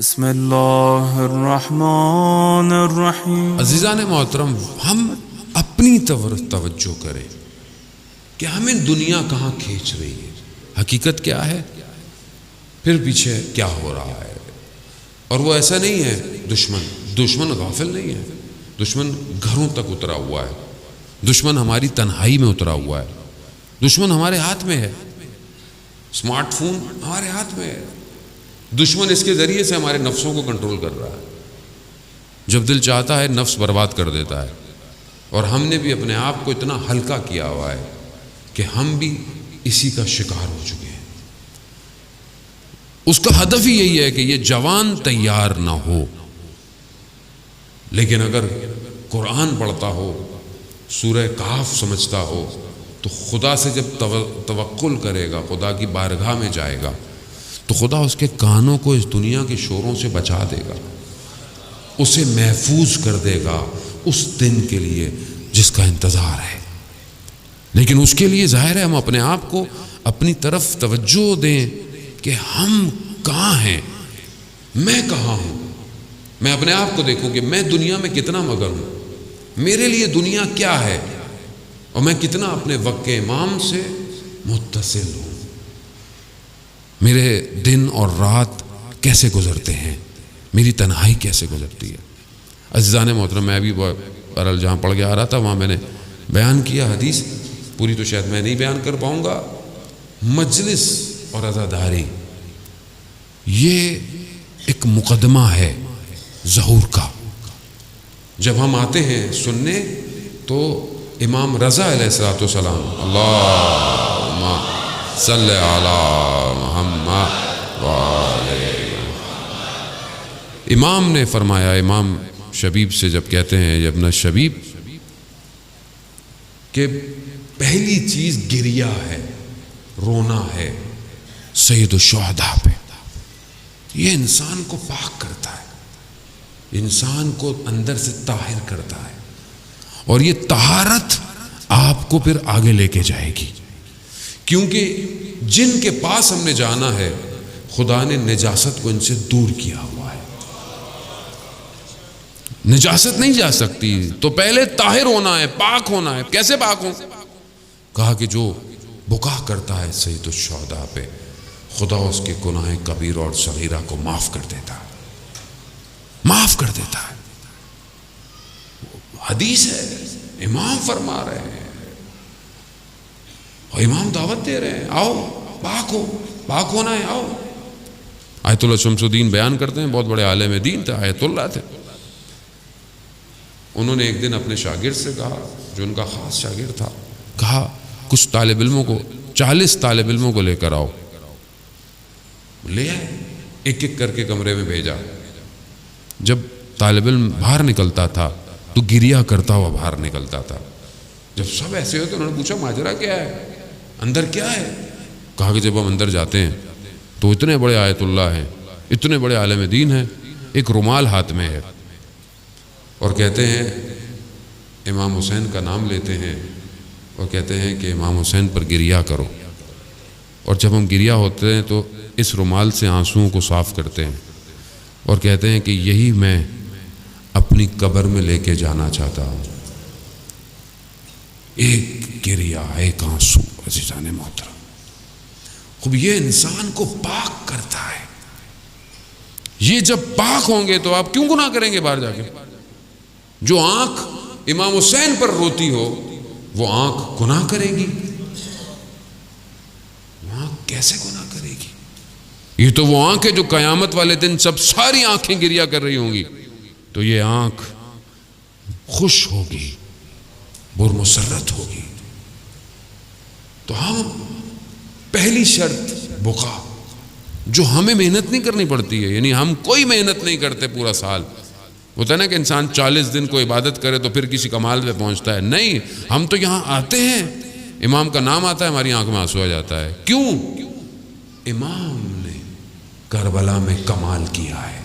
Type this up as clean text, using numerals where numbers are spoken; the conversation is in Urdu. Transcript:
بسم اللہ الرحمن الرحیم۔ عزیزان محترم، ہم اپنی توجہ کریں کہ ہمیں دنیا کہاں کھینچ رہی ہے، حقیقت کیا ہے، پھر پیچھے کیا ہو رہا ہے۔ اور وہ ایسا نہیں ہے دشمن غافل نہیں ہے، دشمن گھروں تک اترا ہوا ہے، دشمن ہماری تنہائی میں اترا ہوا ہے، دشمن ہمارے ہاتھ میں ہے، اسمارٹ فون ہمارے ہاتھ میں ہے، دشمن اس کے ذریعے سے ہمارے نفسوں کو کنٹرول کر رہا ہے، جب دل چاہتا ہے نفس برباد کر دیتا ہے۔ اور ہم نے بھی اپنے آپ کو اتنا ہلکا کیا ہوا ہے کہ ہم بھی اسی کا شکار ہو چکے ہیں۔ اس کا ہدف ہی یہی ہے کہ یہ جوان تیار نہ ہو، لیکن اگر قرآن پڑھتا ہو، سورہ کہف سمجھتا ہو، تو خدا سے جب توکل کرے گا، خدا کی بارگاہ میں جائے گا، تو خدا اس کے کانوں کو اس دنیا کے شوروں سے بچا دے گا، اسے محفوظ کر دے گا اس دن کے لیے جس کا انتظار ہے۔ لیکن اس کے لیے ظاہر ہے ہم اپنے آپ کو اپنی طرف توجہ دیں کہ ہم کہاں ہیں، میں کہاں ہوں، میں اپنے آپ کو دیکھوں کہ میں دنیا میں کتنا مگن ہوں، میرے لیے دنیا کیا ہے، اور میں کتنا اپنے وقت کے امام سے متصل ہوں، میرے دن اور رات کیسے گزرتے ہیں، میری تنہائی کیسے گزرتی ہے۔ عزیزان محترم، میں ابھی بہرحال جہاں پڑھ کے آ رہا تھا وہاں میں نے بیان کیا حدیث، پوری تو شاید میں نہیں بیان کر پاؤں گا۔ مجلس اور عزاداری یہ ایک مقدمہ ہے ظہور کا۔ جب ہم آتے ہیں سننے تو امام رضا علیہ السلام، اللہم صلی علی محمد امام نے فرمایا، امام شبیب سے جب کہتے ہیں ابن شبیب کہ پہلی چیز گریہ ہے، رونا ہے سید الشہداء پہ، یہ انسان کو پاک کرتا ہے، انسان کو اندر سے طاہر کرتا ہے، اور یہ طہارت آپ کو پھر آگے لے کے جائے گی، کیونکہ جن کے پاس ہم نے جانا ہے خدا نے نجاست کو ان سے دور کیا ہوا ہے۔ نجاست نہیں جا سکتی، تو پہلے طاہر ہونا ہے، پاک ہونا ہے۔ کیسے پاک ہوں؟ کہا کہ جو بکا کرتا ہے سید الشہداء پہ، خدا اس کے گناہ کبیر اور صغیرہ کو معاف کر دیتا ہے، معاف کر دیتا ہے۔ حدیث ہے، امام فرما رہے ہیں اور امام دعوت دے رہے ہیں، آؤ پاک ہو، پاک ہونا ہے، آؤ۔ آیت اللہ شمس الدین بیان کرتے ہیں، بہت بڑے عالم دین تھے، آیت اللہ تھے۔ انہوں نے ایک دن اپنے شاگرد سے کہا، جو ان کا خاص شاگرد تھا، کہا کچھ طالب علموں کو، 40 طالب علموں کو لے کر آؤ۔ لے آئے، ایک ایک کر کے کمرے میں بھیجا۔ جب طالب علم باہر نکلتا تھا تو گریہ کرتا ہوا باہر نکلتا تھا۔ جب سب ایسے ہوئے تو انہوں نے پوچھا ماجرا کیا ہے، اندر کیا ہے؟ کہا کہ جب ہم اندر جاتے ہیں تو اتنے بڑے آیت اللہ ہیں، اتنے بڑے عالم دین ہیں، ایک رومال ہاتھ میں ہے، اور کہتے ہیں امام حسین کا نام لیتے ہیں اور کہتے ہیں کہ امام حسین پر گریہ کرو، اور جب ہم گریہ ہوتے ہیں تو اس رومال سے آنسوؤں کو صاف کرتے ہیں اور کہتے ہیں کہ یہی میں اپنی قبر میں لے کے جانا چاہتا ہوں۔ ایک گریہ، ایک آنسو، عزیزان محترم، خوب یہ انسان کو پاک کرتا ہے۔ یہ جب پاک ہوں گے تو آپ کیوں گناہ کریں گے باہر جا کے؟ جو آنکھ امام حسین پر روتی ہو وہ آنکھ گناہ کرے گی؟ وہ آنکھ کیسے گناہ کرے گی؟ یہ تو وہ آنکھ ہے جو قیامت والے دن سب ساری آنکھیں گریہ کر رہی ہوں گی، تو یہ آنکھ خوش ہوگی، برمسرت ہوگی۔ تو ہم پہلی شرط بکا، جو ہمیں محنت نہیں کرنی پڑتی ہے، یعنی ہم کوئی محنت نہیں کرتے پورا سال۔ ہوتا ہے نا کہ انسان 40 دن کو عبادت کرے تو پھر کسی کمال پہ پہنچتا ہے، نہیں، ہم تو یہاں آتے ہیں، امام کا نام آتا ہے، ہماری آنکھ میں آنسو آ جاتا ہے۔ کیوں؟ امام نے کربلا میں کمال کیا ہے۔